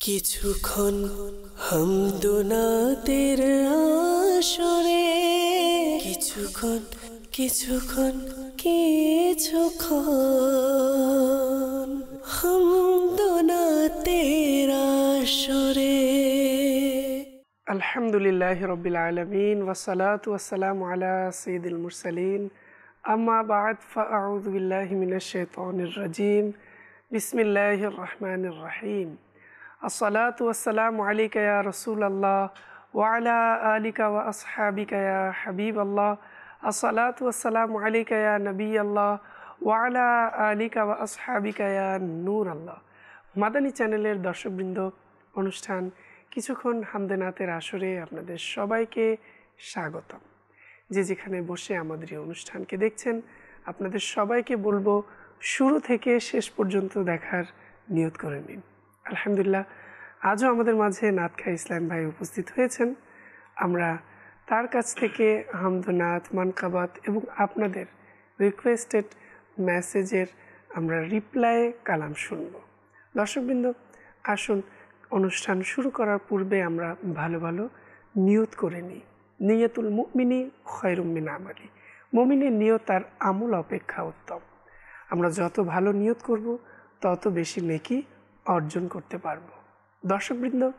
কিছুক্ষণ হামদোনাতের আসরে কিছুক্ষণ হামদোনাতের আসরে। আলহামদুলিল্লাহি রাব্বিল আলামিন ওয়াসসালাতু ওয়াসসালামু আলা সাইয়্যিদিল মুরসালিন আম্মা বা'দ ফাআউযু বিল্লাহি মিনাশ শাইতানির রাজিম বিসমিল্লাহির রহমানির রহিম। আসসালাতু ওয়াসসালামু আলাইকা ইয়া রাসূলাল্লাহ ওয়া আলা আলিকা ওয়া আসহাবিকা ইয়া হাবিবাল্লাহ। আসসালাতু ওয়াসসালামু আলাইকা ইয়া নবিয়াল্লাহ ওয়া আলা আলিকা ওয়া আসহাবিকা ইয়া নূরাল্লাহ। মাদানী চ্যানেলের দর্শকবৃন্দ, অনুষ্ঠান কিছুক্ষণ হামদে-নাতের আসরে আপনাদের সবাইকে স্বাগতম। যে যেখানে বসে আমাদের এই অনুষ্ঠানকে দেখছেন, আপনাদের সবাইকে বলবো শুরু থেকে শেষ পর্যন্ত দেখার নিয়ত করে নিন। আলহামদুলিল্লাহ, আজও আমাদের মাঝে নাতখা ইসলাম ভাই উপস্থিত হয়েছেন। আমরা তার কাছ থেকে হামদনাত, মানকাবাত এবং আপনাদের রিকোয়েস্টেড মেসেজের আমরা রিপ্লাই কালাম শুনব। দর্শকবৃন্দ, আসুন অনুষ্ঠান শুরু করার পূর্বে আমরা ভালো ভালো নিয়ত করে নিই। নিয়তুল মুমিনি খয়রুম মিন আমালি। মুমিনের নিয়ত তার আমল অপেক্ষা উত্তম। আমরা যত ভালো নিয়ত করব তত বেশি নেকি অর্জন করতে পারব। দর্শকবৃন্দ,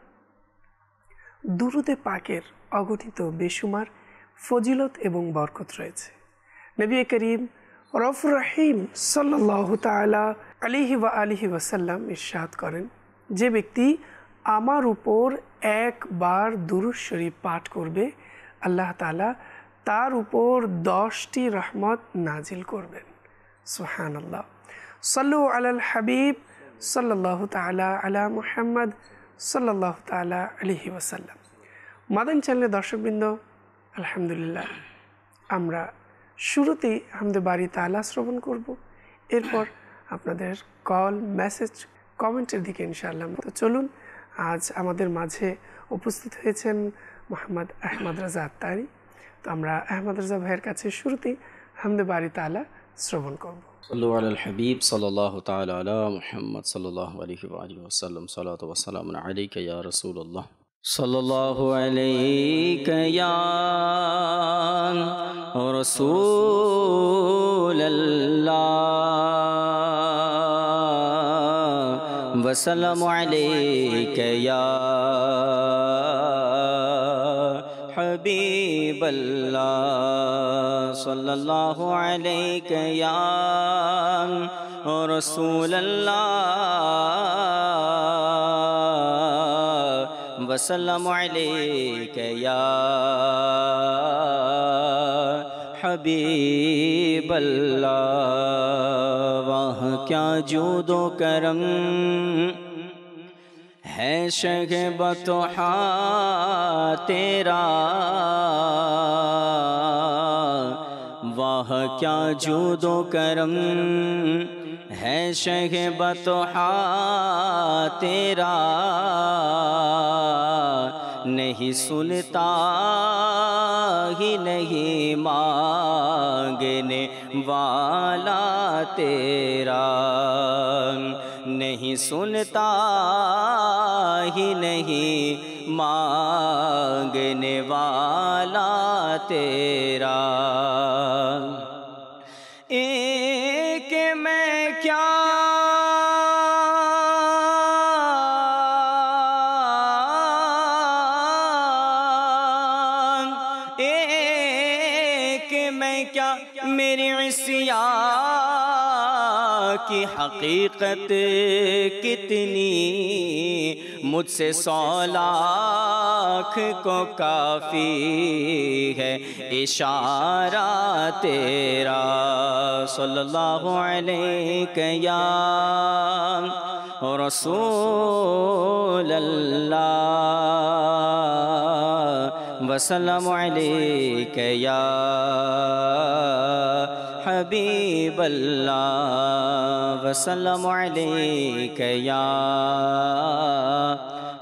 দুরুদে পাকের অগণিত বেশুমার ফজিলত এবং বরকত রয়েছে। নবী করিম রউফুর রহিম সাল্লাল্লাহু তাআলা আলাইহি ওয়া আলিহি ওয়াসাল্লাম ইরশাদ করেন, যে ব্যক্তি আমার উপর একবার দুরূদ শরীফ পাঠ করবে, আল্লাহ তাআলা তার উপর 10টি রহমত নাজিল করবেন। সুবহানাল্লাহ। সাল্লু আলাল হাবিব সাল্লাল্লাহু তাআলা আলা মুহাম্মদ সাল্লাল্লাহু তাআলা আলাইহি ওয়াসাল্লাম। মাদানী চ্যানেলের দর্শকবৃন্দ, আলহামদুলিল্লাহ, আমরা শুরুতেই হামদে বারি তাআলা শ্রবণ করব, এরপর আপনাদের কল, মেসেজ, কমেন্টের দিকে ইনশাআল্লাহ। তো চলুন, আজ আমাদের মাঝে উপস্থিত হয়েছেন মোহাম্মদ আহমদ রাজা আত্তারি। তো আমরা আহমদ রাজা ভাইয়ের কাছে শুরুতেই হামদে বারি তাআলা শ্রবণ করব। সাল্লু আলাল হাবিব সাল্লাল্লাহু তাআলা আলা মুহাম্মদ সাল্লাল্লাহু আলাইহি ওয়া আলিহি ওয়াসাল্লাম। সালাতু ওয়া সালামু আলাইকা ইয়া রাসূলুল্লাহ। সাল্লাল্লাহু আলাইকা ইয়া রাসূলুল্লাহ ওয়া সালামু আলাইকা ইয়া হাবিবাল্লাহ। সাল্লাল্লাহু আলাইকা ইয়া রাসূলুল্লাহ ওয়া সালামু আলাইকা ইয়া হাবিবাল্লাহ। वाह क्या जूदो करम है शगबतहा तेरा, वाह क्या जूदो करम है शगबतहा तेरा। नहीं सुनता ही नहीं मांगने वाला तेरा, नहीं सुनता ही नहीं मांगने वाला तेरा। एक मैं क्या मेरी इसिया की हकीकत कितनी, मुझसे 100 लाख को काफ़ी है इशारा तेरा। सल्लल्लाहु अलैहि या रसूलल्लाह वसल्लम अलैका या हबीबल्लाह वसल्लम अलैका या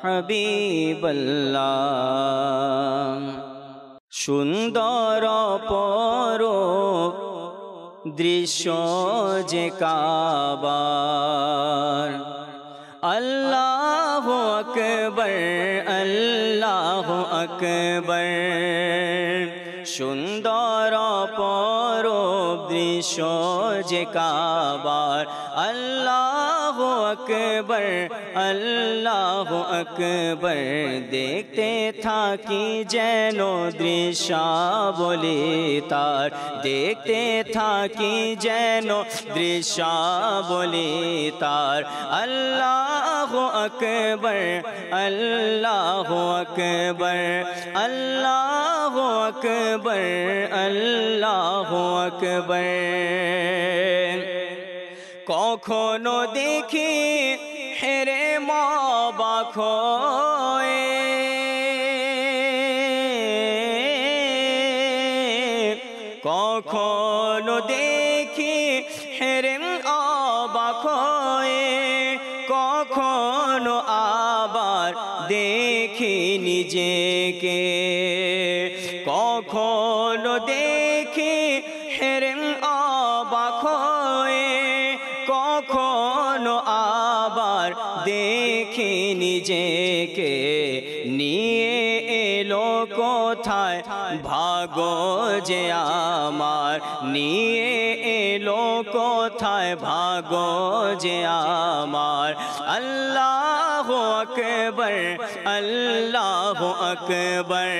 हबीबल्लाह। সুন্দর অপরূপ দৃশ্য যে কাবার, আল্লাহু আকবার আল্লাহু আকবার সুন্দর অপরূপ দৃশ্য যে কাবার আল্লাহু আকবার আল্লাহু আকবার দেখতে থাকি যেন দৃশ্যাবলী তার দেখতে থাকি যেন দৃশ্যাবলী তার আল্লাহু আকবার আল্লাহু আকবার আল্লাহু আকবার আল্লাহু আকবার কখনো দেখি হেরে অবাক হয়ে কখনো দেখি হেরে অবাক হয়ে কখনো আবার দেখি নিজেকে কখনো দেখি হেরে অবাক হয়ে কখনো আবার দেখি নিজেকে নিয়ে এলো কোথায় ভাগো যে আমার নিয়ে এলো কোথায় ভাগো যে আমার আল্লাহু আকবার আল্লাহু আকবার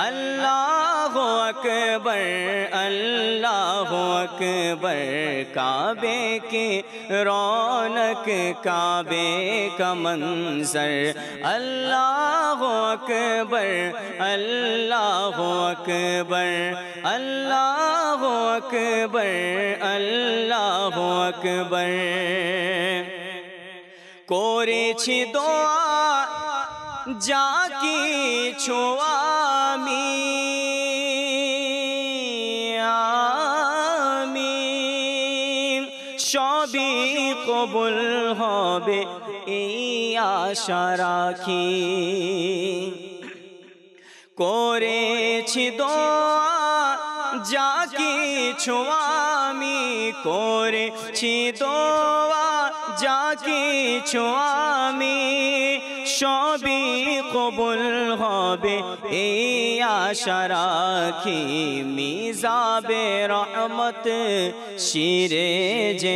আল্লাহু আকবার আল্লাহু আকবার काबे की रौनक काबे का मंजर अल्लाहु अकबर अल्लाहु अकबर अल्लाहु अकबर अल्लाहु अकबर করেছি দোয়া যা কিছু আমি সবই কবুল হবে এই আশা রাখি করেছি দোয়া যা কিছু আমি করেছি দোয়া যা কিছু আমি সবই কবুল হবে এই আশা রাখি মিজাবে রহমত শিরে যে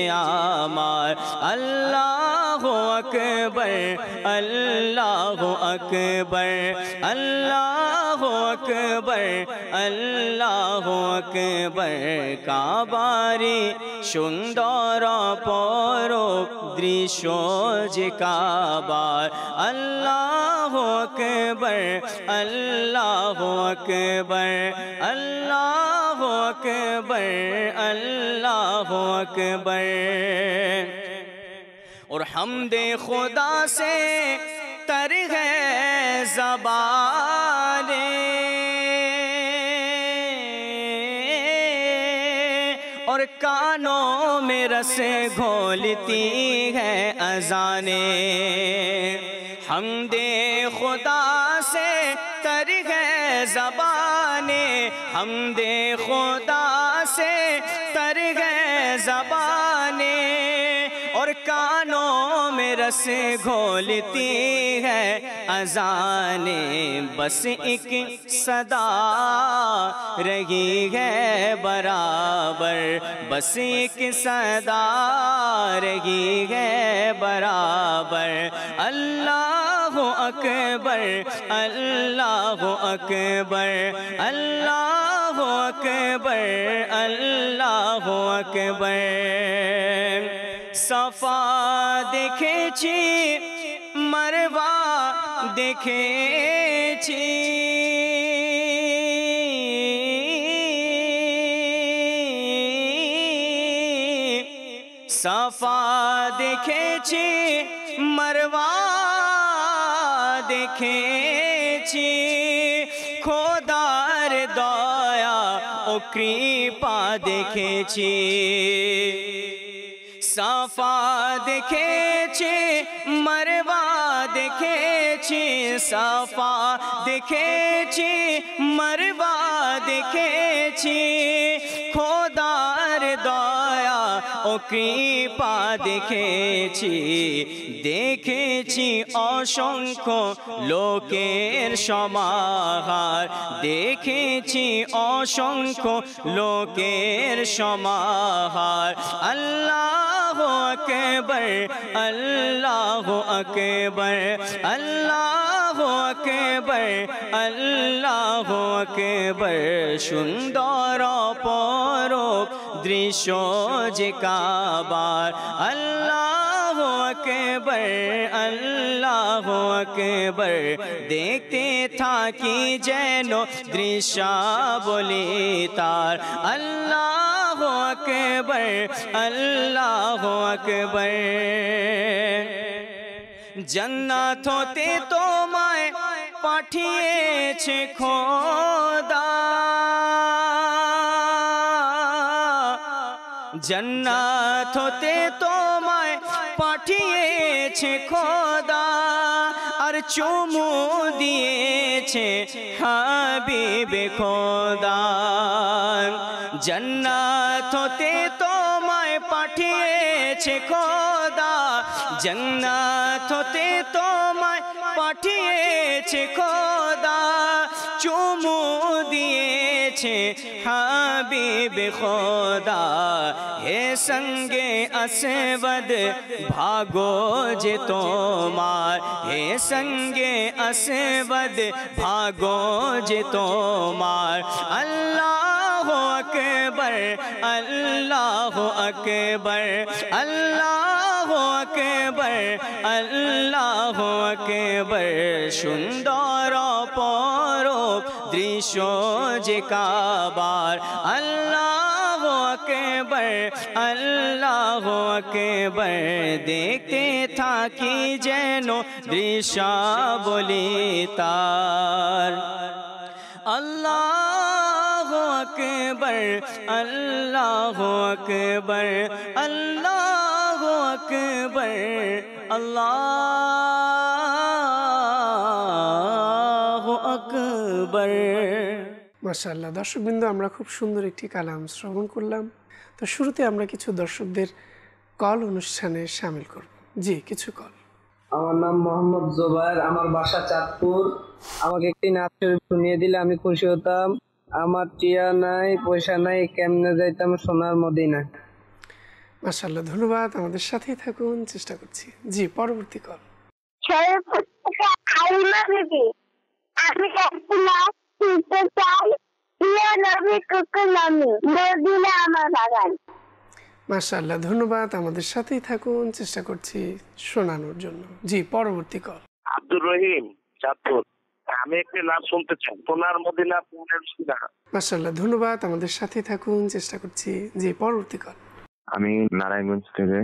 আমার আল্লাহু আকবার আল্লাহু আকবার আল্লাহু আকবার আল্লাহু আকবার কাবারে সুন্দর পরক দৃশ্য যে কাবার আল্লাহু আকবার আল্লাহু আকবার আল্লাহু আকবার আল্লাহু আকবার और हमदे खुदा से तर है ज़बाने और कानों में रस घोलती है अज़ाने हमदे खुदा से तर है ज़बाने हमदे खुदा से तर है ज़बाने और कानों में रस घोलती है अज़ाने बस एक सदा रही है बराबर बस एक सदा रही है बराबर अल्लाहु अकबर अल्लाहु अकबर अल्लाहु अकबर अल्लाहु अकबर सफा देखेছি मरवा देखेছি सफा देखेছি मरवा देखेছি খোদার দয়া ও কৃপা দেখেছি সাফা দেখেছি মরবা দেখেছি সাফা দেখেছি মরবা দেখেছি খোদার দয়া ও কৃপা দেখেছি, দেখেছি অসংখ্য লোকের সমাহার, দেখেছি অসংখ্য লোকের সমাহার। আল্লাহু আকবার, আল্লাহু আকবার, আল্লাহু আকবার, আল্লাহু আকবার। সুন্দর অপরূপ দৃশ্য যে কাবার। আল্লাহু আকবার, আল্লাহু আকবার। দেখতে থাকি যেন দৃশ্যাবলী তার। আল্লাহু আকবার, আল্লাহু আকবার। জান্নাত হতে তোমায় পাঠিয়েছে খোদা, জান্নাত হতে তোমায় পাঠিয়েছে খোদা, আর চুমু দিয়েছে হাবিবে খোদা। জান্নাত হতে তোমায় পাঠিয়েছে খোদা, জান্নাত হতে তোমায় পাঠিয়েছে খোদা, চুমু দিয়েছে হাবিবে খোদা। হে সঙ্গে আসবদ ভাগো যে তোমার, হে সঙ্গে আসবদ ভাগো যে তোমার। আল্লাহু আকবার, আল্লাহু আকবার, আল্লাহু আকবার, আল্লাহু আকবার। সুন্দর অপরূপ দৃশ্য যে কাবার। আল্লাহু আকবার, আল্লাহু আকবার। দেখতে থাকি যেন দৃশ্যাবলী তার। আল্লাহু আকবার, আল্লাহু আকবার, আল্লাহু আকবার, আল্লাহু আকবার। মাশাআল্লাহ। দর্শকবৃন্দ, আমরা খুব সুন্দর একটি কালাম শ্রবণ করলাম। তো শুরুতে আমরা কিছু দর্শকদের কল অনুষ্ঠানে শামিল করব। জি, কিছু কল। আমার নাম মোহাম্মদ জোবায়ের, আমার বাসা চাঁদপুর। আমাকে একটি নাচ শরীফ শুনিয়ে দিলে আমি খুশি হতাম। আমার টিয়া নাই, পয়সা নাই, কেমনে যাইতাম সোনার মদিনায়। মাশাআল্লাহ, ধন্যবাদ। আমাদের সাথেই থাকুন, চেষ্টা করছি। জি, পরবর্তী কল। আমি একটু নাচ শিখতে চাই। প্রিয় নবী কুকুর নামি মদিনা আমার বাগান। মাশাআল্লাহ, ধন্যবাদ। আমাদের সাথেই থাকুন, চেষ্টা করছি শোনানোর জন্য। জি, পরবর্তী কল। আব্দুর রহিম, চাঁদপুর। আমি একটি নাচ শুনতে চাই, সোনার মদিনা পূর্ণের সুধা। মাশাআল্লাহ, ধন্যবাদ। আমাদের সাথেই থাকুন, চেষ্টা করছি। জি, পরবর্তী কল। আমি নারায়ণগঞ্জ থেকে,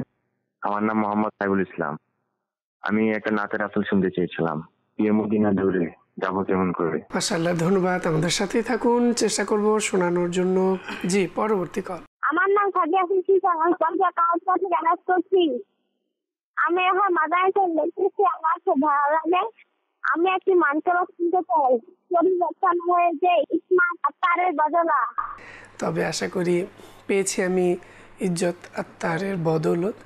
আমার নাম মোহাম্মদ সাইবুল ইসলাম। আমি একটা নাচের আসল শুনতে চেয়েছিলাম, প্রিয় মদিনা দূরে যাবো কেমন করে। মাশাআল্লাহ, ধন্যবাদ। আমাদের সাথেই থাকুন, চেষ্টা করব শোনানোর জন্য। জি, পরবর্তী কল। আমার নাম সাদিয়া সিদ্দিকা, আমি কলকাতা কাউন্সিল থেকে নাচ করছি। আমি এখন মাদ্রাসায় লেখতেছি, আমার খুব ভালো লাগে। আমি একটি মানকড়া শুনতে চাই, পরিবর্তন হয়েছে ইসমাত আত্তারের বদলা। তবে আশা করি পেয়েছি আমি ইজ্জত আত্তারের বদৌলত।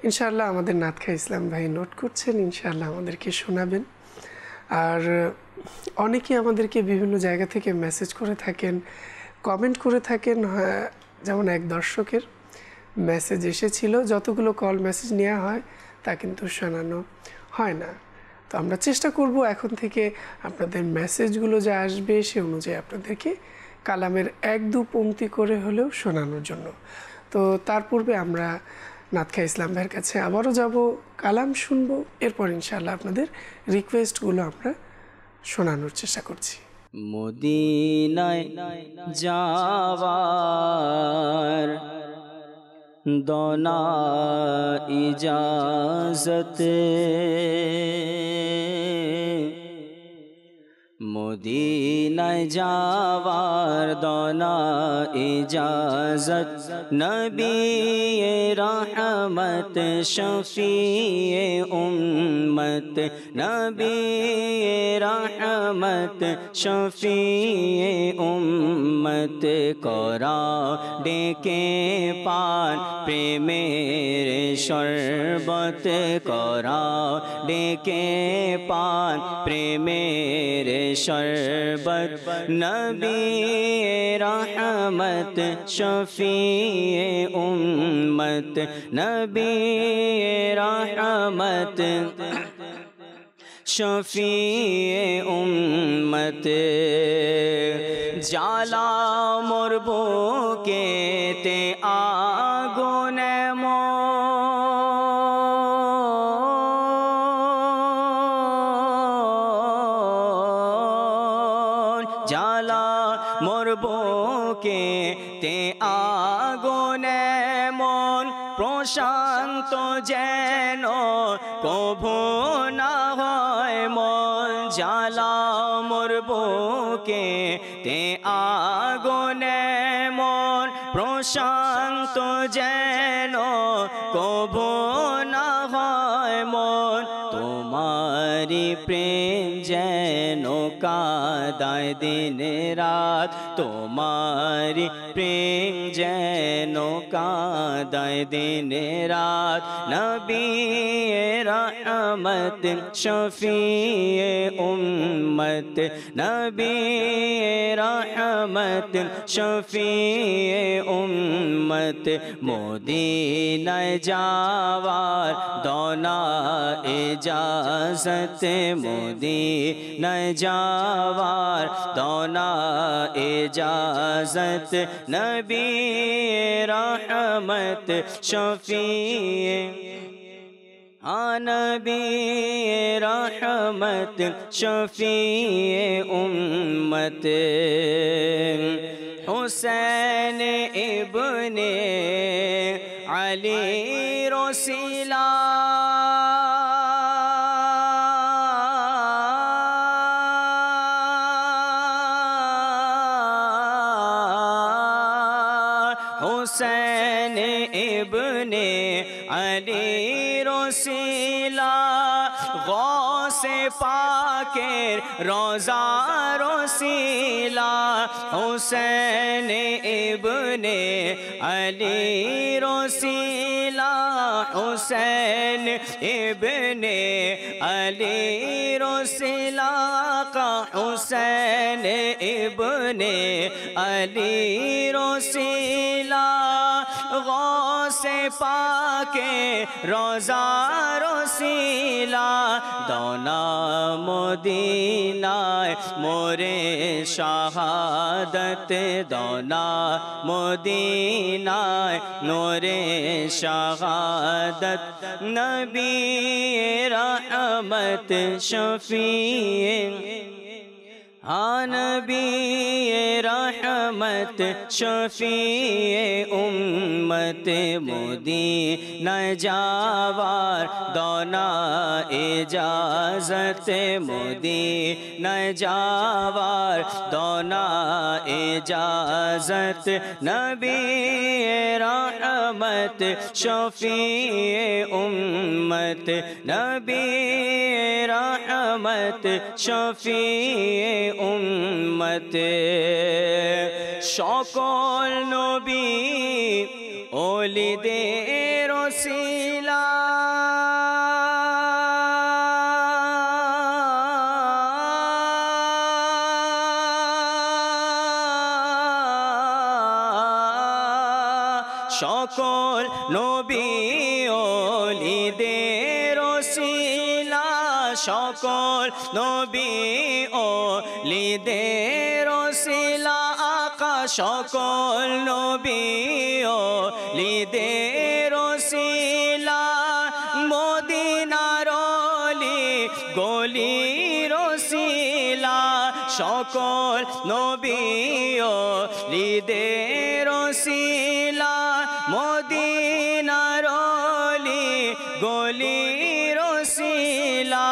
ইনশাআল্লাহ আমাদের নাতখা ইসলাম ভাই নোট করছেন, ইনশাআল্লাহ আমাদেরকে শোনাবেন। আর অনেকেই আমাদেরকে বিভিন্ন জায়গা থেকে মেসেজ করে থাকেন, কমেন্ট করে থাকেন। যেমন এক দর্শকের মেসেজ এসেছিল, যতগুলো কল মেসেজ নেওয়া হয় তা কিন্তু শোনানো হয় না। তো আমরা চেষ্টা করব এখন থেকে আপনাদের মেসেজগুলো যা আসবে সে অনুযায়ী আপনাদেরকে কালামের এক দু পংক্তি করে হলেও শোনানোর জন্য। তো তার পূর্বে আমরা নাতখা ইসলাম ভাইয়ের কাছে আবারও যাব, কালাম শুনবো, এরপর ইনশাআল্লাহ আপনাদের রিকোয়েস্টগুলো আমরা শোনানোর চেষ্টা করছি। মদিনায় যাওয়ার দনা ইজাজত, মদিনায় যাওয়ার দনা ইজাজত নবী রহমত শফিয়ে উম্মত নবী রহমত শফিয়ে উম্মত করা ডেকে পান প্রেমের শরবত করা ডেকে পান প্রেমের শরবত নবী রহমত শফিয়ে উম্মত নবী রহমত শফিয়ে উম্মত জালা মোর বুকেতে আগুন জালা মোর বুকেতে আগুন মন প্রশান্ত যেন কভু না হয় মন জালা মোর বুকেতে আগুন মন প্রশান্ত যেন কভু না হয় মন তোমারি প্রেম যেন কাদায় দিন রাত তোমারি প্রেম যেন কাদায় দিন রাত নবী রহমত শফিয়ে উম্মত নবী রহমত শফিয়ে উম্মত মদিনায় যাওয়ার দনা ইজাজত মদিনায় যাওয়ার দনা ইজাজত নবী রহমত শফিয়ে নবী রহমত শফিয়ে উম্মত হুসैन ইবনে আলী রসিলা হুসैन ইবনে আলী রসিলা গৌসে পাকের রোজা রসিলা হুসैन ইবনে আলী রসিলা হুসैन ইবনে আলী রসিলা কা হুসैन ইবনে আলী রসিলা গৌসে পাকে রোজা রসিলা দনা মদিনায় মোরে শাহাদত দনা মদিনায় মোরে শাহাদত নবী রহমত শফিয়ে নবী রহমত শফিয়ে উম্মত মদিনায় যাওয়ার দনা ইজাজত মদিনায় যাওয়ার দনা ইজাজত নবী রহমত শফিয়ে উম্মত নবী রহমত শফিয়ে উম্মত সকল নবী ওলিদের ওসিলা সকল নবী ওলিদের ওসিলা সকল নবী ওলিদের ওসিলা আকা সকল নবী ওলিদের ওসিলা মদিনার অলি গলির ওসিলা সকল নবী ওলিদের ওসিলা মদিনার অলি গলির ওসিলা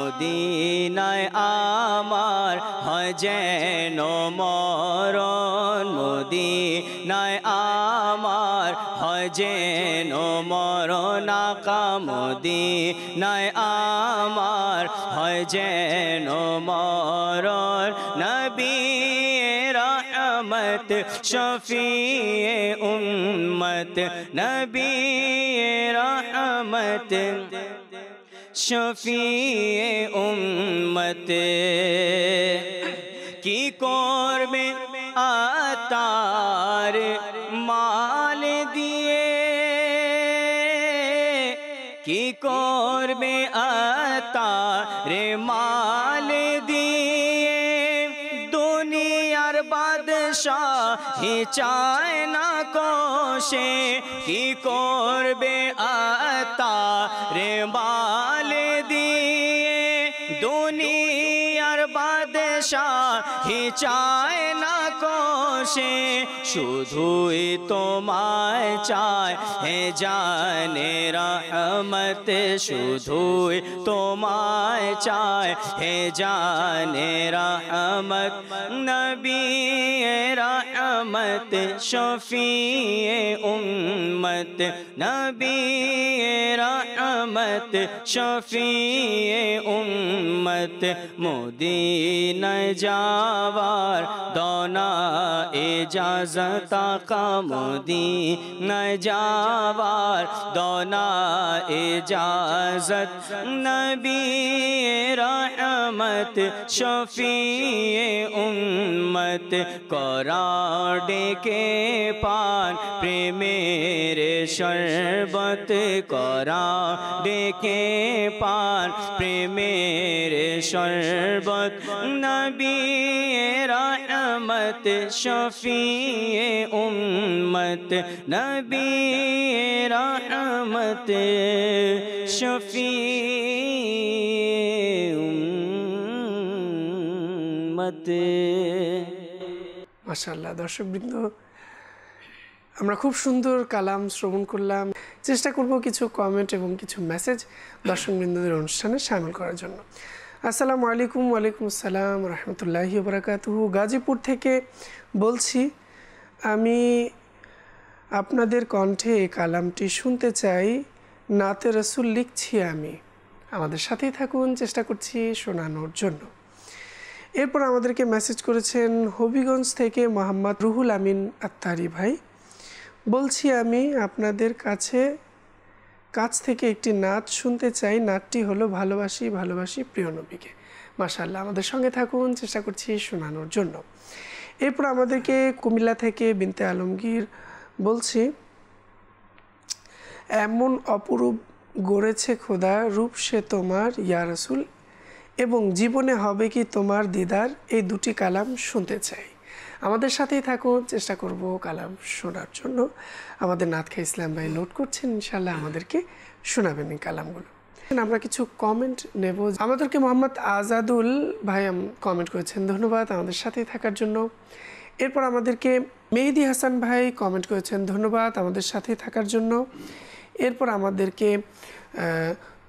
মদিনায় আমার হয় যেন মরণ মদিনায় আমার হয় যেন মরণ আকা মদিনায় আমার হয় যেন মরণ নবী रहमत शफीए उम्मत नबी रहमत शफीए उम्मत की করবে আতার মাল দিয়ে কি করবে আতার মাল দিয়ে দুনিয়ার বাদশাহী চায় না কোশে কি করবে আতার মাল দিয়ে দুনিয়ার বাদশাহী চায় না কোশে শুধুই তোমায় চায় হে জানে রহমত শুধুই তোমায় চায় হে জানে রহমত নবী रहमत शफीए उम्मत नबी रहमत शफीए उम्मत मदीनाय जावार दोना इजाजत का मदीनाय जावार दोना इजाजत नबी रहमत शफीए उम्मत करा डेके पान प्रेमेर शरबत करा डेके पान प्रेमेर शरबत नबी रहमत शफीए उम्मत नबी रहमत शफीए उम्मत মাশাআল্লাহ। দর্শকবৃন্দ, আমরা খুব সুন্দর কালাম শ্রবণ করলাম। চেষ্টা করব কিছু কমেন্ট এবং কিছু মেসেজ দর্শকবৃন্দদের অনুষ্ঠানে শামিল করার জন্য। আসসালামু আলাইকুম। ওয়ালাইকুম আসসালাম রহমতুল্লাহি ওয়া বারাকাতুহু। গাজীপুর থেকে বলছি, আমি আপনাদের কণ্ঠে এই কালামটি শুনতে চাই। নাতে রসুল লিখছি আমি। আমাদের সাথেই থাকুন, চেষ্টা করছি শোনানোর জন্য। এরপর আমাদেরকে মেসেজ করেছেন হবিগঞ্জ থেকে মোহাম্মদ রুহুল আমিন আত্তারি ভাই। বলছি, আমি আপনাদের কাছ থেকে একটি নাত শুনতে চাই। নাতটি হলো ভালোবাসি ভালোবাসি প্রিয় নবীকে। মাশাআল্লাহ, আমাদের সঙ্গে থাকুন, চেষ্টা করছি শোনানোর জন্য। এরপর আমাদেরকে কুমিল্লা থেকে বিনতে আলমগীর বলছি, এমন অপরূপ গড়েছে খোদা রূপ সে তোমার ইয়া রাসূল, এবং জীবনে হবে কি তোমার দিদার, এই দুটি কালাম শুনতে চাই। আমাদের সাথেই থাকুন, চেষ্টা করব কালাম শোনার জন্য। আমাদের নাতখা ইসলাম ভাই নোট করছেন, ইনশাআল্লাহ আমাদেরকে শোনাবেন এই কালামগুলো। আমরা কিছু কমেন্ট নেব। আমাদেরকে মোহাম্মদ আজাদুল ভাই কমেন্ট করেছেন, ধন্যবাদ আমাদের সাথেই থাকার জন্য। এরপর আমাদেরকে মেহেদি হাসান ভাই কমেন্ট করেছেন, ধন্যবাদ আমাদের সাথেই থাকার জন্য। এরপর আমাদেরকে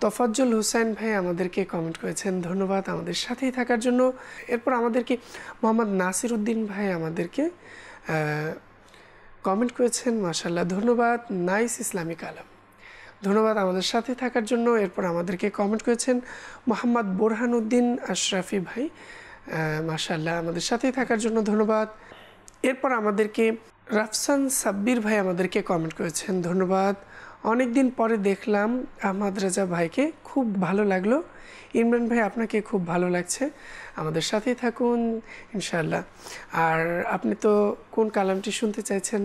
তফাজ্জল হুসাইন ভাই আমাদেরকে কমেন্ট করেছেন, ধন্যবাদ আমাদের সাথেই থাকার জন্য। এরপর আমাদেরকে মোহাম্মদ নাসির উদ্দিন ভাই আমাদেরকে কমেন্ট করেছেন, মাশাআল্লাহ ধন্যবাদ, নাইস ইসলামিক আলাম, ধন্যবাদ আমাদের সাথে থাকার জন্য। এরপর আমাদেরকে কমেন্ট করেছেন মোহাম্মদ বোরহান উদ্দিন আশরাফি ভাই, মাশাআল্লাহ আমাদের সাথেই থাকার জন্য ধন্যবাদ। এরপর আমাদেরকে রাফসান সাব্বির ভাই আমাদেরকে কমেন্ট করেছেন, ধন্যবাদ। অনেক দিন পরে দেখলাম আহমদ রাজা ভাইকে, খুব ভালো লাগলো। ইমরান ভাই, আপনাকে খুব ভালো লাগছে, আমাদের সাথেই থাকুন ইনশাআল্লাহ। আর আপনি তো কোন কালামটি শুনতে চাইছেন?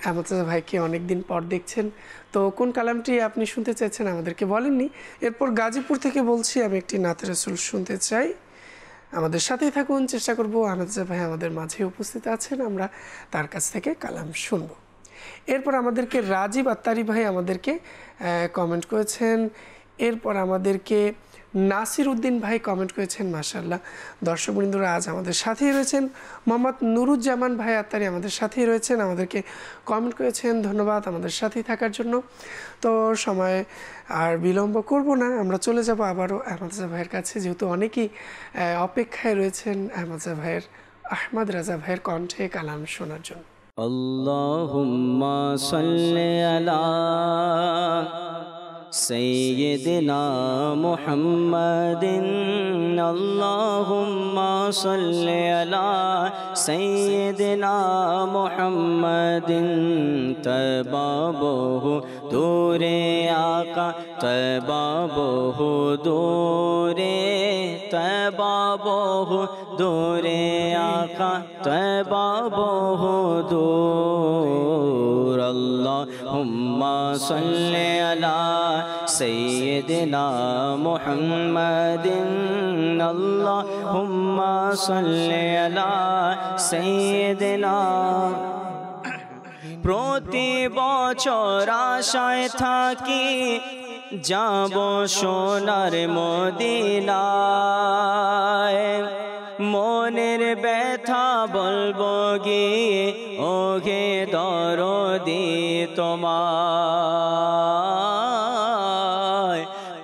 আহমদ রাজা ভাইকে অনেক দিন পর দেখছেন, তো কোন কালামটি আপনি শুনতে চাইছেন আমাদেরকে বলেননি। এরপর গাজীপুর থেকে বলছি, আমি একটি নাতে রাসূল শুনতে চাই। আমাদের সাথেই থাকুন, চেষ্টা করব। আহমদ রাজা ভাই আমাদের মাঝে উপস্থিত আছেন, আমরা তার কাছ থেকে কালাম শুনব। এরপর আমাদেরকে রাজীব আত্তারি ভাই আমাদেরকে কমেন্ট করেছেন। এরপর আমাদেরকে নাসির উদ্দিন ভাই কমেন্ট করেছেন মাশাআল্লাহ। দর্শকবৃন্দরা আজ আমাদের সাথেই রয়েছেন। মোহাম্মদ নুরুজ্জামান ভাই আত্মারি আমাদের সাথেই রয়েছেন, আমাদেরকে কমেন্ট করেছেন, ধন্যবাদ আমাদের সাথেই থাকার জন্য। তো সময় আর বিলম্ব করব না, আমরা চলে যাব আবারও আহমদ রাজা ভাইয়ের কাছে, যেহেতু অনেকেই অপেক্ষায় রয়েছেন আহমদ রাজা ভাইয়ের কণ্ঠে কালাম শোনার জন্য। আল্লাহুম্মা সাল্লি আলা سيدنا محمد اللهم صل على سيدنا محمد تبابه دور آقا تبابه دور تبابه دور آقا تبابه دور اللهم صل على سيدنا محمد اللهم صل على سيدنا প্রতি বছর আশায় থাকি যাব সোনার মদিনায়, মনের ব্যথা বলবো গিয়ে ওহে দরদি তোমায়।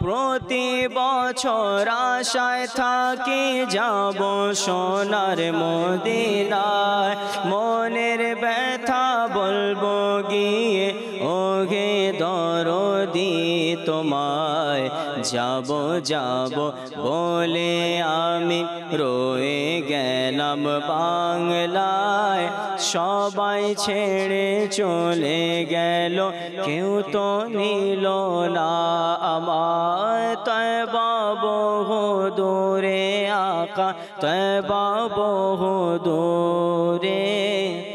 প্রতি বছর আশায় থাকি যাব সোনার মদিনায়, মনের ব্যথা বলবো গিয়ে ওহে দরদি তোমায়। যাব যাব বলে আমি রয়ে গেলাম বাংলায়, সবাই ছেড়ে চলে গেল কেউ তো নিল না আমায়। তয়বা বহু দূরে আকা তয়বা বহু দূরে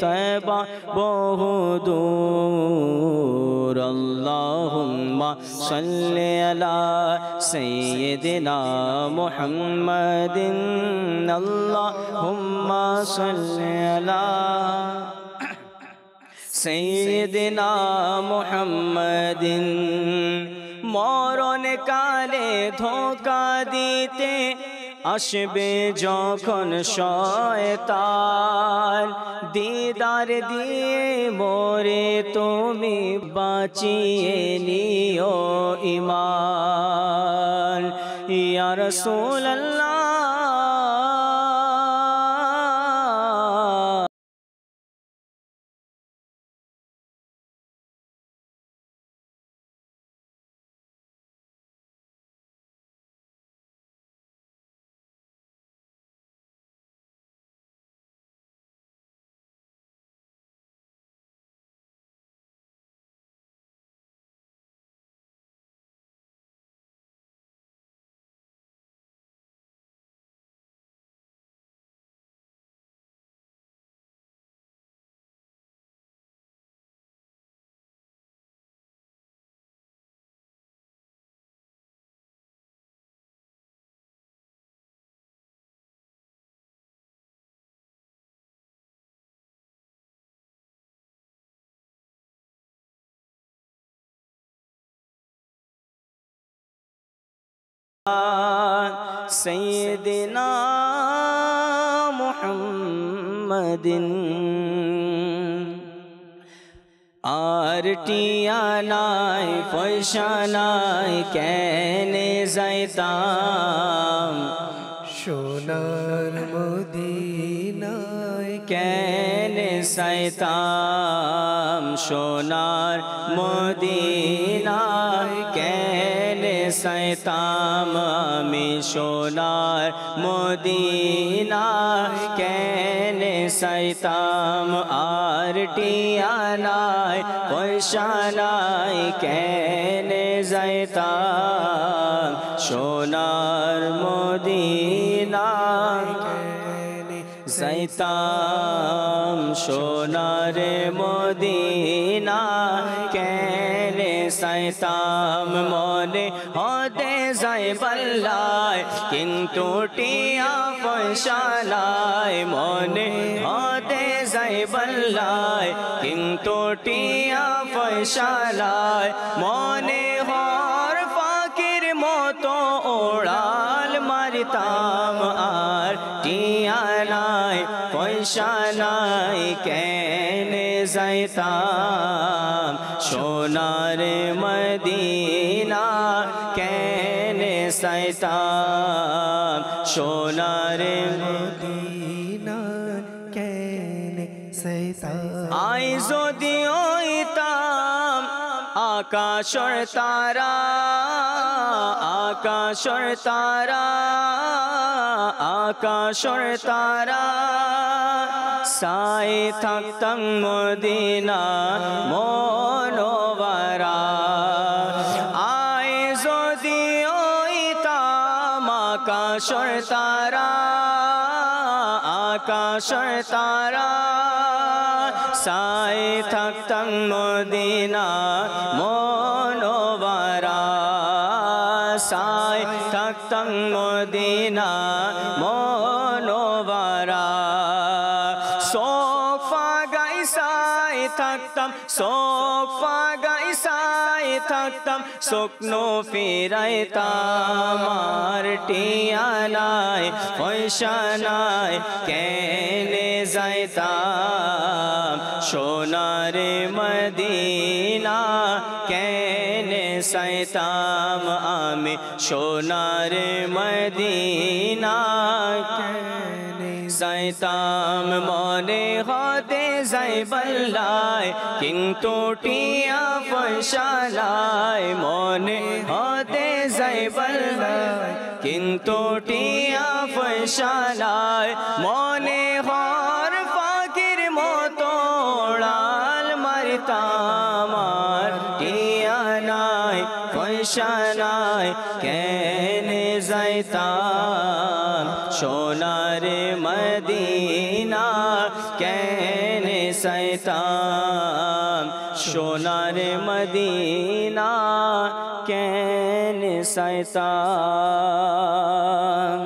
তয়বা বহু দূর। আল্লাহুম্মা সাল্লি আলা সাইয়্যিদিনা মুহাম্মাদিন আল্লাহুম্মা সাল্লি আলা সাইয়্যিদিনা মুহাম্মাদিন। মরণ কালে ধোঁকা দিতে আসবে যখন শয়তান, দিদার দিয়ে মোরে তুমি বাঁচিয়ে নিও ঈমান। ইয়া রাসূলুল্লাহ সাইয়্যিদিনা মুহাম্মাদিন। আর টিয়া নাই পয়সা নাই কেনে যাইতাম সোনার মদিনায় কেনে যাইতাম সোনার মদিনায় কেনে যাইতাম আমি সোনার মদিনায় কেনে যাইতাম। আর টিয়া নাই পয়সা নাই কেনে যাইতাম সোনার মদিনায় যাইতাম সোনার মদিনা কেনে যাইতাম। মনে হতে যাই বল্লায় কিন্তু টিয়া পয়সা নাই, মনে হতে যাই বল্লায় কিন্তু টিয়া পয়সা নাই। মনে হর পাখির মতো ওড়া যাইতাম আর টিয়া নাই পয়সা নাই কেনে যাইতাম সোনার মদিনা কেনে যাইতাম সোনার মদিনা কেনে যাইতাম আই যদি হইতাম আকাশর তারা আকাশর তারা আকাশর তারা সাই থাকতাম মদিনা মনোবরা আই যদি হইতাম আকাশর তারা আকাশর তারা সাই থাকতাম মদিনা মনোবরা সাই থাকতাম মদিনা মনোবরা সোফা গাইসাই থাকতাম সোফা গাইসাই থাকতাম স্বপ্ন ফিরাইতাম আর টিয়া নাই পয়সা নাই কেনে যাইতাম সোনার মদিনা কেনে যাইতাম আমি সোনার মদিনা কেনে যাইতাম মনে হতে যাই বল্লাই কিন্তু টিয়া পয়সা নাই মনে হতে যাই বল্লাই কিন্তু টিয়া পয়সা নাই মনে হর পাখির মতো উড়াল মারতাম আর টিয়া নাই পয়সা নাই কেনে যাইতাম সোনার মদিনা কেনে যাইতাম সোনার মদিনা কেনে যাইতাম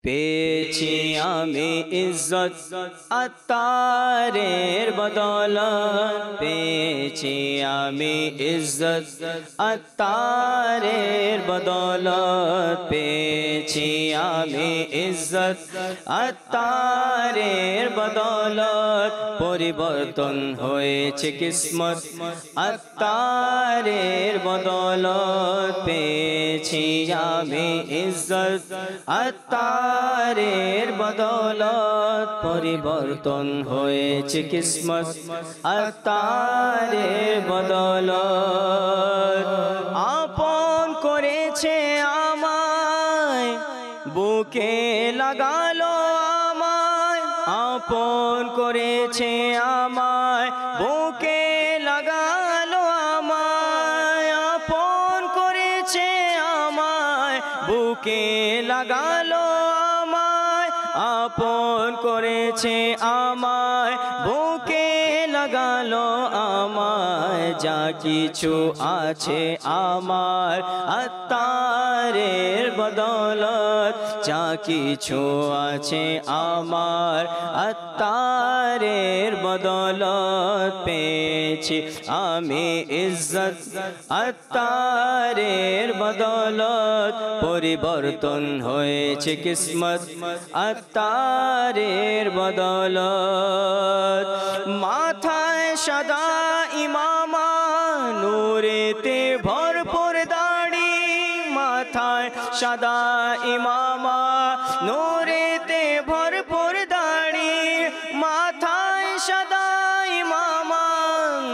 পেয়েছি আমি ইজ্জত আত্মারের বদৌলত পেয়েছি আমি ইজ্জত আত্মারের বদৌলত পেয়েছি আমি ইজ্জত আত্মারের বদৌলত পরিবর্তন হয়েছে কিসমত আত্মারের বদৌলত পেয়েছি আমি ইজ্জত আত্মারের বদৌলত পরিবর্তন হয়েছে কিসমত আত্মারের বদৌলত আপন করেছে আমায় বুকে লাগালো আমায় আপন করেছে আমায় বুকে লাগালো আমায় আপন করেছে আমায় বুকে লাগালো আমায় আপন করেছে আমায় বুকে লাগালো আমায় যা কিছু আছে আমার আত্মারের বদৌলত যা কিছু আছে আমার আত্মারের বদৌলত পেয়েছি আমি ইজ্জত আত্মারের বদৌলত পরিবর্তন হয়েছে কিসমত আত্মারের বদৌলত মাথায় সাদা ইমামা নূরেতে ভরপুর দাড়ি মাথায় সাদা ইমামা নূরেতে ভরপুর দাড়ি মাথায় সাদা ইমামা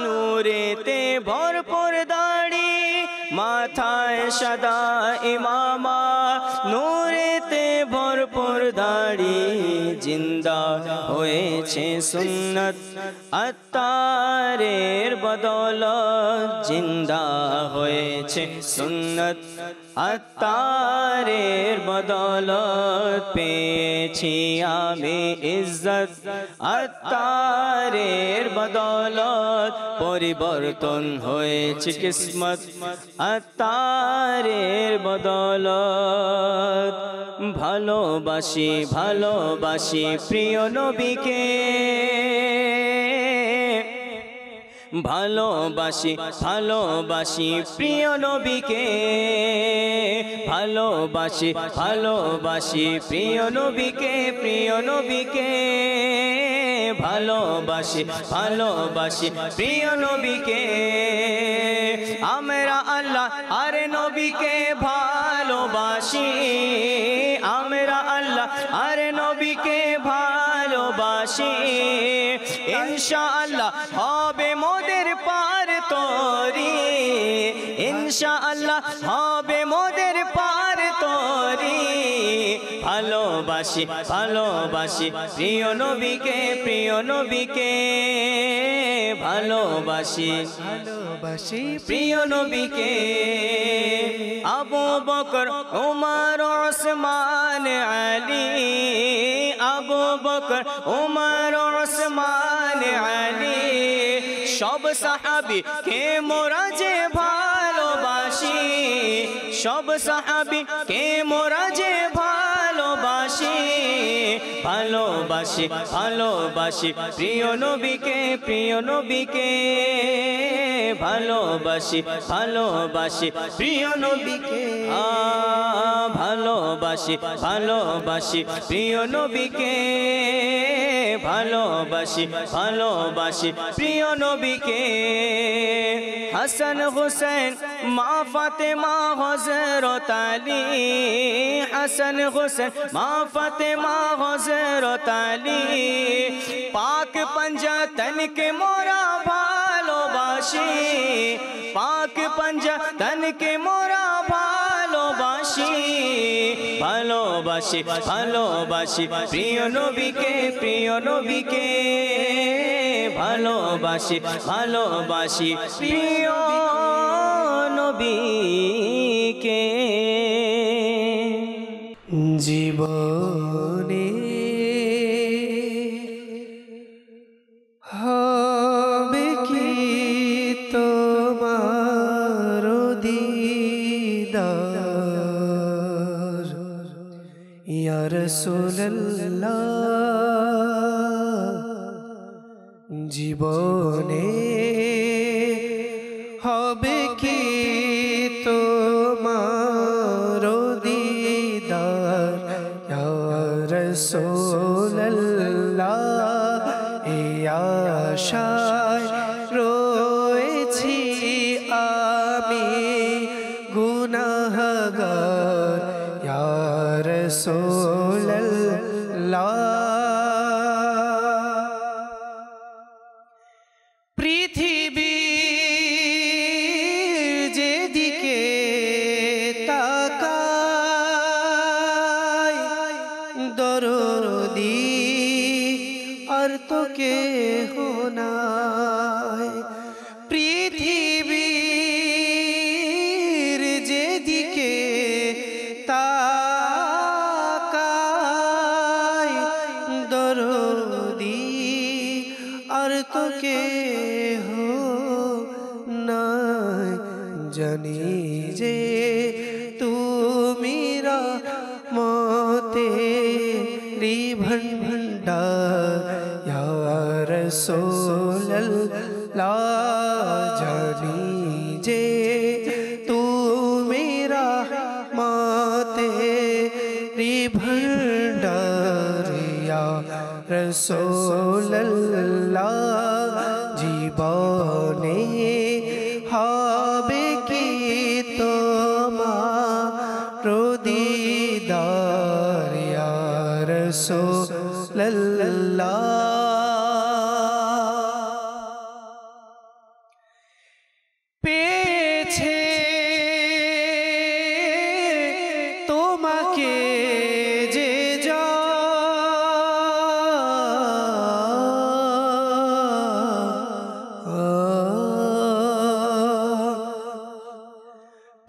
নূরেতে ভরপুর দাড়ি মাথায় সাদা ইমামা নূরেতে ভরপুর দাড়ি জিন্দা হয়েছে সুন্নত আত্মারের বদৌলত জিন্দা হয়েছে সুন্নত আত্মারের বদৌলত পেয়েছি আমি ইজ্জত আত্মারের বদৌলত পরিবর্তন হয়েছে কিসমত আত্মারের বদৌলত ভালোবাসি ভালোবাসি প্রিয় নবীকে ভালোবাসি ভালোবাসি প্রিয় নবীকে ভালোবাসি ভালোবাসি প্রিয় নবীকে ভালোবাসি ভালোবাসি প্রিয় নবীকে আমরা আল্লাহ আর নবীকে ভালোবাসি আমরা আল্লাহ আর নবীকে ভালোবাসি ইনশাআল্লাহ হবে মোদের পার তরি ইনশাআল্লাহ হবে মোদের পার তরি ভালোবাসি ভালোবাসি প্রিয় নবীকে ভালোবাসি ভালোবাসি প্রিয় নবীকে আবু বকর উমর ওসমান আলী আবু বকর উমর ওসমান আলী সব সাহাবী কে মোরা যে ভালোবাসি সব সাহাবী কে মোরা যে ভালোবাসি ভালোবাসি ভালোবাসি প্রিয় নবীকে ভালোবাসি ভালোবাসি প্রিয় নবীকে ভালোবাসি ভালোবাসি প্রিয় নবীকে ভালোবাসি ভালোবাসি প্রিয় নবীকে হাসান হুসেন মা ফাতেমা হযরত আলী হাসান হুসেন মা ফাতেমা হযরত আলী পাক पंजातन के मोरा ভালোবাসি পাক पंजातन के मोरा ভালোবাসি ভালোবাসি ভালোবাসি প্রিয় নবীকে ভালোবাসি ভালোবাসি প্রিয় নবীকে জীবনে হবে কি তোমার দিদার ইয়া রাসূলুল্লাহ জীবনে হবে কি তোমার দিদার ইয়া রাসূলুল্লাহ এই আশায় রয়েছি আমি গুনাহগার ইয়া রাসূলুল্লাহ পৃথিবীর যেদিকে তাকাই দরদি আর তো কেহ নাই পৃথিবীর যেদিকে তাকাই দরদি আর তো কেহ নাই জানি যে তুমি রহমতেরি ভণ্ডার ইয়া রাসূলুল্লাহ জানি যে তুমি রহমতেরি ভণ্ডার ইয়া রাসূলুল্লাহ জীবনে হবে কি তোমার দিদার ইয়া রাসূলুল্লাহ পেয়েছে তোমাকে যে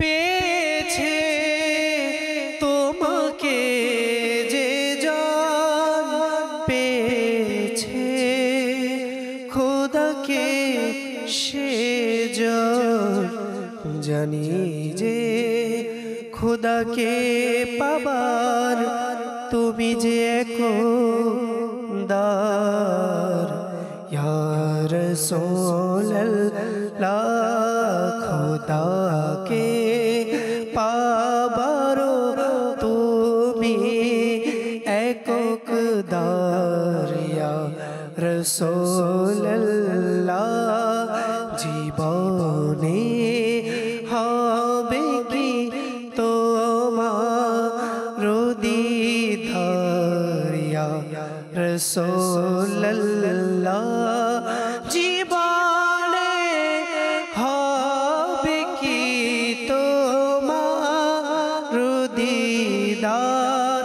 পেয়েছে তোমাকে যে জান পেয়েছে খোদাকে সে জান জানি যে খোদাকে পাবার তুমি যে একদার ইয়া রাসূল খোদাকে পাবারো তুমি একক দারিয়া রসোল্লাহ জীবনে হবে কি তোমার দিদারিয়া রসোল্লাহ জীবনে হবে কি তোমার দিদার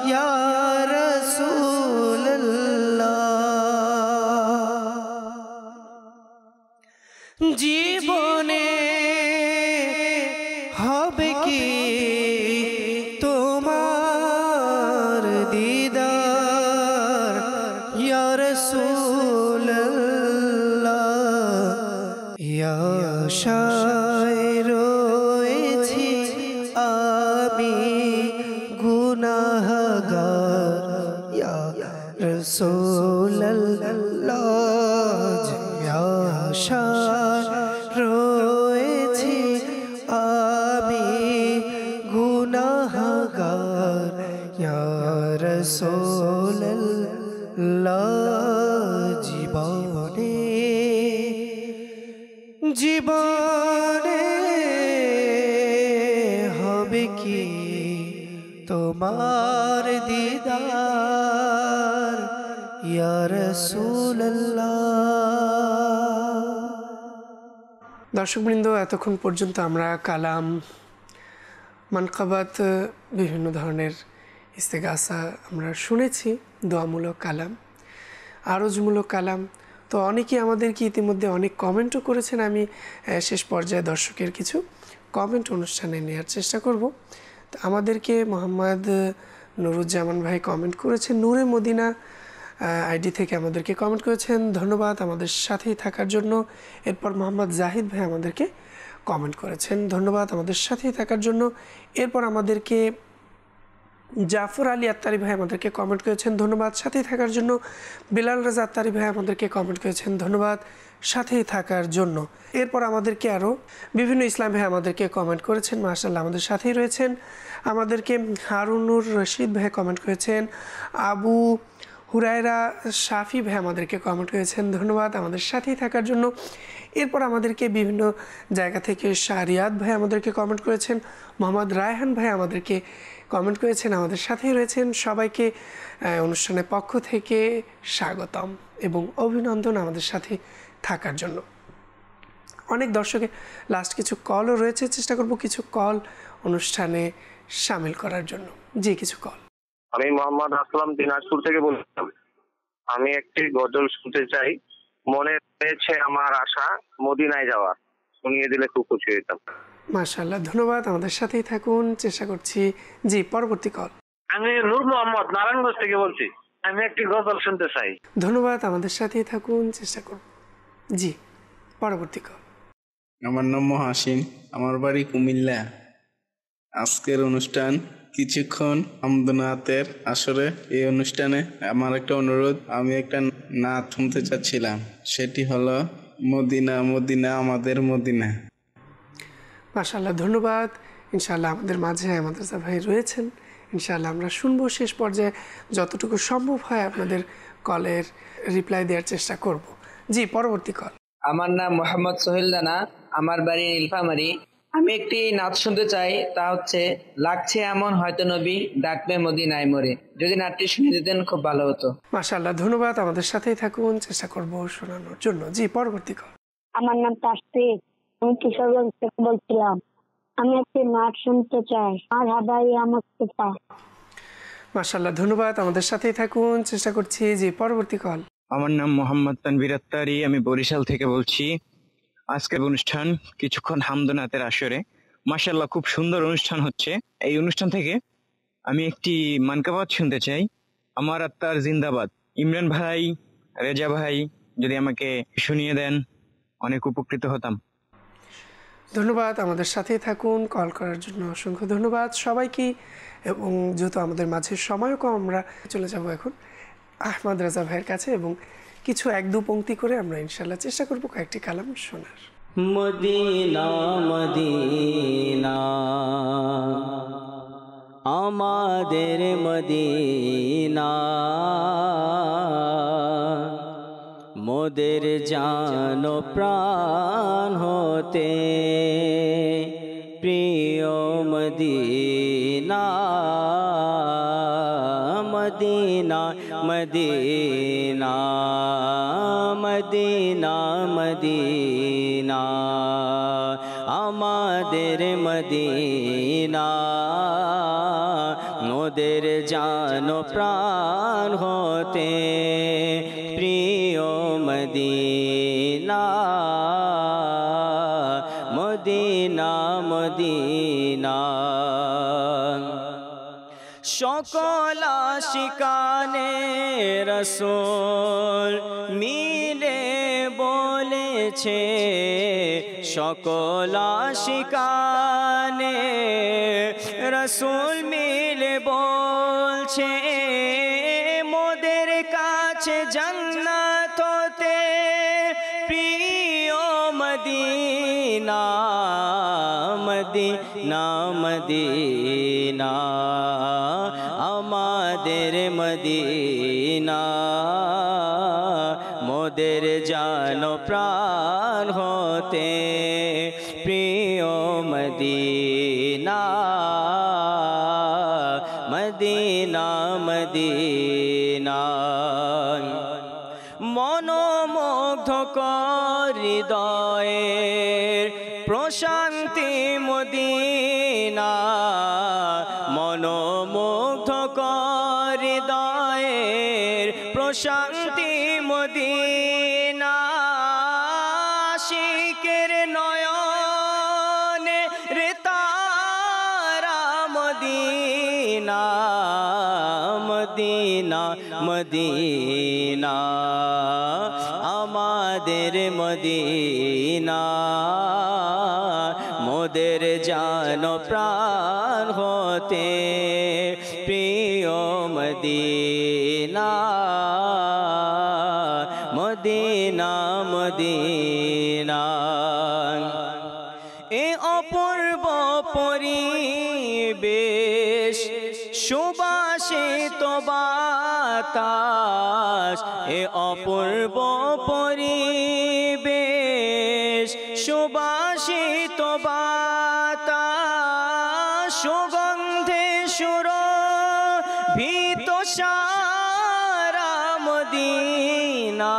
ইয়া রাসূলুল্লাহ জীবনে হবে কি তোমার দিদার ইয়া রাসূলুল্লাহ ইয়া আশায় রয়েছি আমি গুনাহগার ইয়া রাসূলুল্লাহ ইয়া আশায় রয়েছি আমি গুনাহগার ইয়া রাসূলুল্লাহ জীবনে হবে কি তোমার দিদার ইয়া রাসূলুল্লাহ। দর্শকবৃন্দ, এতক্ষণ পর্যন্ত আমরা কালাম, মানকাবাত, বিভিন্ন ধরনের ইস্তেগাসা আমরা শুনেছি, দোয়ামূলক কালাম, আরজমূলক কালাম। তো অনেকেই আমাদেরকে ইতিমধ্যে অনেক কমেন্টও করেছেন। আমি শেষ পর্যায়ে দর্শকের কিছু কমেন্ট অনুষ্ঠানে নেওয়ার চেষ্টা করব। তো আমাদেরকে মোহাম্মদ নুরুজ্জামান ভাই কমেন্ট করেছেন, নূরে মদিনা আইডি থেকে আমাদেরকে কমেন্ট করেছেন, ধন্যবাদ আমাদের সাথেই থাকার জন্য। এরপর মোহাম্মদ জাহিদ ভাই আমাদেরকে কমেন্ট করেছেন, ধন্যবাদ আমাদের সাথেই থাকার জন্য। এরপর আমাদেরকে জাফর আলী আত্তারি ভাই আমাদেরকে কমেন্ট করেছেন, ধন্যবাদ সাথেই থাকার জন্য। বিলাল রাজা আত্তারি ভাই আমাদেরকে কমেন্ট করেছেন, ধন্যবাদ সাথেই থাকার জন্য। এরপর আমাদেরকে আরও বিভিন্ন ইসলাম ভাই আমাদেরকে কমেন্ট করেছেন, মাশাআল্লাহ আমাদের সাথেই রয়েছেন। আমাদেরকে হারুনুর রশিদ ভাই কমেন্ট করেছেন, আবু হুরায়রা শাফি ভাই আমাদেরকে কমেন্ট করেছেন, ধন্যবাদ আমাদের সাথেই থাকার জন্য। এরপর আমাদেরকে বিভিন্ন জায়গা থেকে শাহরিয়াত ভাই আমাদেরকে কমেন্ট করেছেন, মোহাম্মদ রায়হান ভাই আমাদেরকে কমেন্ট করেছেন, আমাদের সাথেই রয়েছেন। সবাইকে অনুষ্ঠানের পক্ষ থেকে স্বাগতম এবং অভিনন্দন আমাদের সাথে থাকার জন্য। অনেক দর্শকের লাস্ট কিছু কলও রয়েছে, চেষ্টা করব কিছু কল অনুষ্ঠানে সামিল করার জন্য। জি, কিছু কল। আমি মোহাম্মদ আসলাম দিনাজপুর থেকে বলছিলাম। আমি একটি গজল শুনতে চাই। মনে হয়েছে আমার আশা মদিনায় যাওয়ার, শুনিয়ে দিলে খুব খুশি হইতাম। মাশাআল্লাহ, ধন্যবাদ আমাদের সাথেই থাকুন, চেষ্টা করছি। জি, পরবর্তী কল। আমি নূর মোহাম্মদ নারায়ণগঞ্জ থেকে বলছি। আমি একটি গজল শুনতে চাই। ধন্যবাদ আমাদের সাথেই থাকুন, চেষ্টা করব। জি, পরবর্তী কল। আমার নাম মহাসিন, আমার বাড়ি কুমিল্লা। আজকের অনুষ্ঠান কিছুক্ষণ আমদনাতের আসরে। এই অনুষ্ঠানে আমার একটা অনুরোধ, আমি একটা নাত শুনতে চাচ্ছিলাম, সেটি হলো মদিনা মদিনা আমাদের মদিনা। মাশাআল্লাহ, ধন্যবাদ। ইনশাআল্লাহ আমাদের মাঝে আমাদের ভাই রয়েছেন, ইনশাআল্লাহ আমরা শুনবো। শেষ পর্যায়ে যতটুকু সম্ভব হয় আপনাদের কলের রিপ্লাই দেওয়ার চেষ্টা করব। জি, পরবর্তী কল। আমার নাম মোহাম্মদ সোহেল রানা, আমার বাড়ি নীলফামারী। আমি একটি নাচ শুনতে চাই, তা হচ্ছে লাগছে এমন হয়তো নবী ডাকবে মদিনায় মরে। যদি নাচটি শুনে দিতেন খুব ভালো হতো। মাশাআল্লাহ, ধন্যবাদ আমাদের সাথেই থাকুন, চেষ্টা করব শোনানোর জন্য। জি, পরবর্তী কল। আমার নাম তাসফিক, আমি কিশোরগঞ্জ থেকে বলছিলাম। আমি একটি নাচ শুনতে চাই, আর হাবাই আমার পিতা। মাশাআল্লাহ, ধন্যবাদ আমাদের সাথেই থাকুন, চেষ্টা করছি। জি, পরবর্তী কল। আমার নাম মোহাম্মদ তানভীর আত্তারি, আমি বরিশাল থেকে বলছি। আজকের অনুষ্ঠান কিছুক্ষণ হামদনাতের আসরে। মাশাআল্লাহ, খুব সুন্দর অনুষ্ঠান হচ্ছে। এই অনুষ্ঠান থেকে আমি একটি মানকাবাত শুনতে চাই, আমার আত্মার জিন্দাবাদ। ইমরান ভাই, রেজা ভাই যদি আমাকে শুনিয়ে দেন অনেক উপকৃত হতাম। ধন্যবাদ আমাদের সাথেই থাকুন, কল করার জন্য অসংখ্য ধন্যবাদ সবাইকে। এবং যেহেতু আমাদের মাঝে সময় কম, আমরা চলে যাব এখন আহমদ রাজা ভাইয়ের কাছে এবং কিছু এক দু পংক্তি করে আমরা ইনশাআল্লাহ চেষ্টা করব কয়েকটি কালাম শোনার। মদিনা মদিনা আমাদের মদিনা, মোদের জান প্রাণ হতে প্রিয় Medina. Medina Medina Medina Medina আমাদের মদিনা, মোদের জান প্রাণ হতে প্রিয় মদিনা। মদিনা মদিনা সকল আশিকানে রসূল মিলে বলেছে, সকল আশিকানে রসূল মিলে বলছে, মোদের কাছে জান্নাত হতে প্রিয় মদিনা। মদিনা মদিনা আমাদের মদিনা, মোদের জান প্রাণ হতে প্রিয় মদিনা। মদিনা মদিনা মনোমুগ্ধকর হৃদয়ের প্রশান্তি মদিনা, মনোমুগ্ধকর হৃদয়ের প্রশান্তি মদিনা। আশিকের নয়নে রে তারা মদিনা। মদিনা মদিনা আমাদের মদিনা, মোদের জান প্রাণ হতে প্রিয় মদিনা। মদিনা মদিনা এ অপূর্ব পরিবেশ সুবাসিত বাতাস, এ অপূর্ব পরিবেশ সুবাসিত বাতাস, সুগন্ধে সুরভিত সারা মদিনা।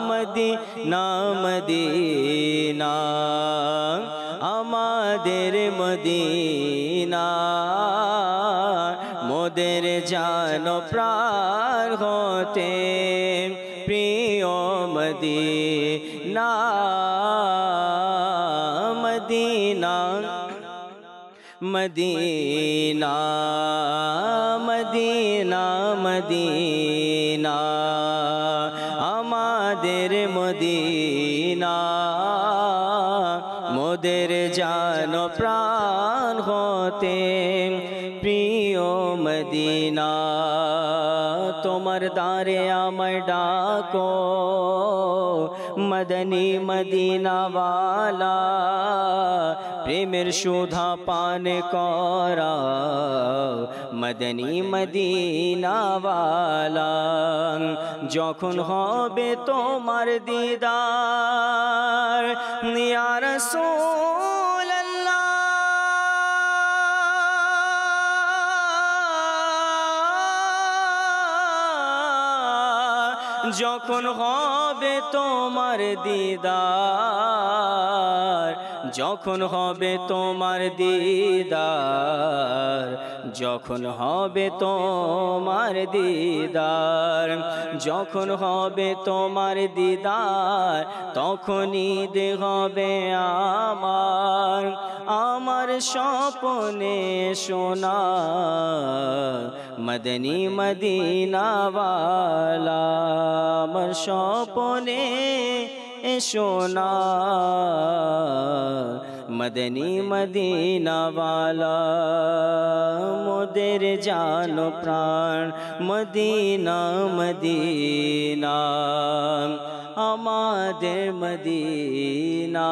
মদিনা মদিনা আমাদের মদিনা, মোদের জান প্রাণ হতে প্রিয় Medina. Medina Medina Medina Medina আমাদের মদিনা, মোদের জান প্রাণ হতে প্রিয় মদিনা। তোমার দ্বারে আমায় ডাকো মদনী মদিনাওয়ালা, প্রেমের সুধা পান করা মদনী মদিনাওয়ালা। যখন হবে তোমার দিদার ইয়া রাসূলুল্লাহ, যখন হবে তোমার দিদার, যখন হবে তোমার দিদার, যখন হবে তোমার দিদার, যখন হবে তোমার দিদার, তখনই ঈদ হবে আমার। আমার স্বপ্নে সোনা মদনী মদিনাওয়ালা, আমার স্বপ্নে সোনা मदनी मदीना वाला मोदेर जानो प्राण मदीना मदीना आमादेर मदीना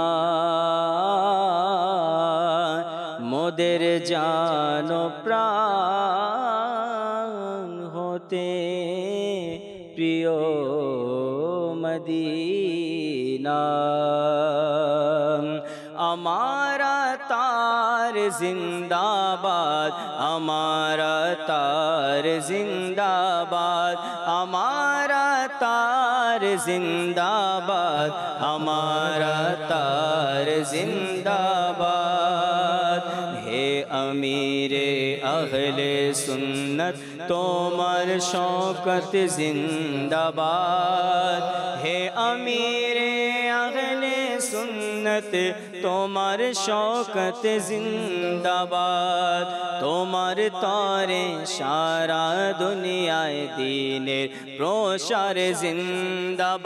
मोदेर जानो प्राण होते प्रिय मदीना हमारा तार जिंदाबाद हमारा तार जिंदाबाद हमारा तार जिंदाबाद हमारा तार जिंदाबाद हे अमीरे अहले सुन्नत तोमर शौकत जिंदाबाद हे अमीरे अहले सुन्नत तोमर शौकत जिंदाबाद तोमर तौरे सारा दुनियाए दीनेर प्रसार जिंदाबाद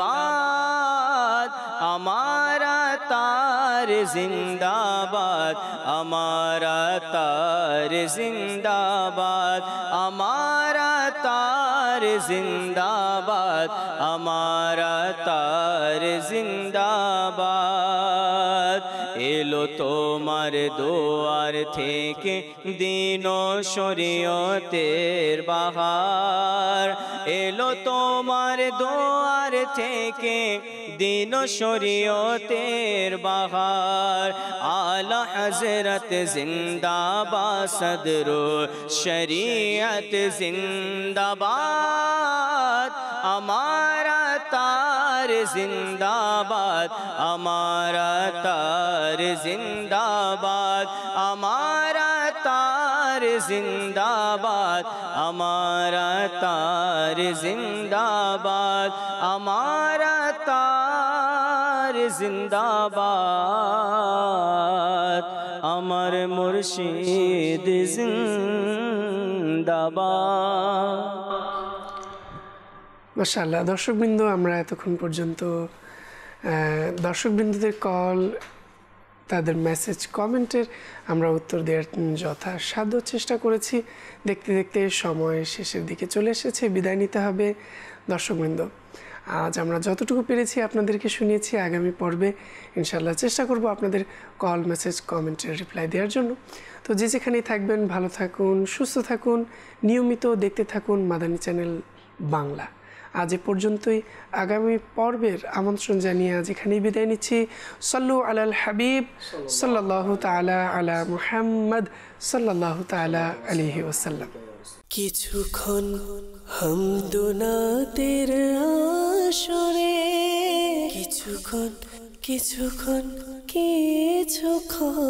हमारा तार जिंदाबाद हमारा तार जिंदाबाद हमारा तार जिंदाबाद हमारा तार जिंदाबाद एलो तोमार दुआर थेके दिनो शरीयतेर बाहार एलो तोमार दुआर थेके दिनो शरीयतेर बाहार आला हजरत जिंदाबाद सदरो शरीयत जिंदाबाद हमारा तार जिंदाबाद हमारा तार जिंदाबाद हमारा तार जिंदाबाद हमारा तार जिंदाबाद हमारा तार जिंदाबाद अमर मुर्शिद जिंदाबाद। মাশাআল্লাহ দর্শকবৃন্দ, আমরা এতক্ষণ পর্যন্ত দর্শকবৃন্দদের কল, তাদের মেসেজ, কমেন্টের আমরা উত্তর দেওয়ার যথাসাধ্য চেষ্টা করেছি। দেখতে দেখতে সময় শেষের দিকে চলে এসেছে, বিদায় নিতে হবে। দর্শকবৃন্দ, আজ আমরা যতটুকু পেরেছি আপনাদেরকে শুনিয়েছি। আগামী পর্বে ইনশাআল্লাহ চেষ্টা করব আপনাদের কল, মেসেজ, কমেন্টের রিপ্লাই দেওয়ার জন্য। তো যে যেখানেই থাকবেন ভালো থাকুন, সুস্থ থাকুন, নিয়মিত দেখতে থাকুন মাদানী চ্যানেল বাংলা। আজ এ পর্যন্তই। আগামী পর্বের আমন্ত্রণ জানিয়ে আজ এখানেই বিদায় নিচ্ছি। সাল্লু আলাল হাবিব সাল্লাল্লাহু তাআলা আলা মুহাম্মদ সাল্লাল্লাহু তাআলা আলাইহি ওয়াসাল্লাম। কিছুক্ষণ হামদুনাতের আসরে, কিছুক্ষণ কিছুক্ষণ কিছুক্ষণ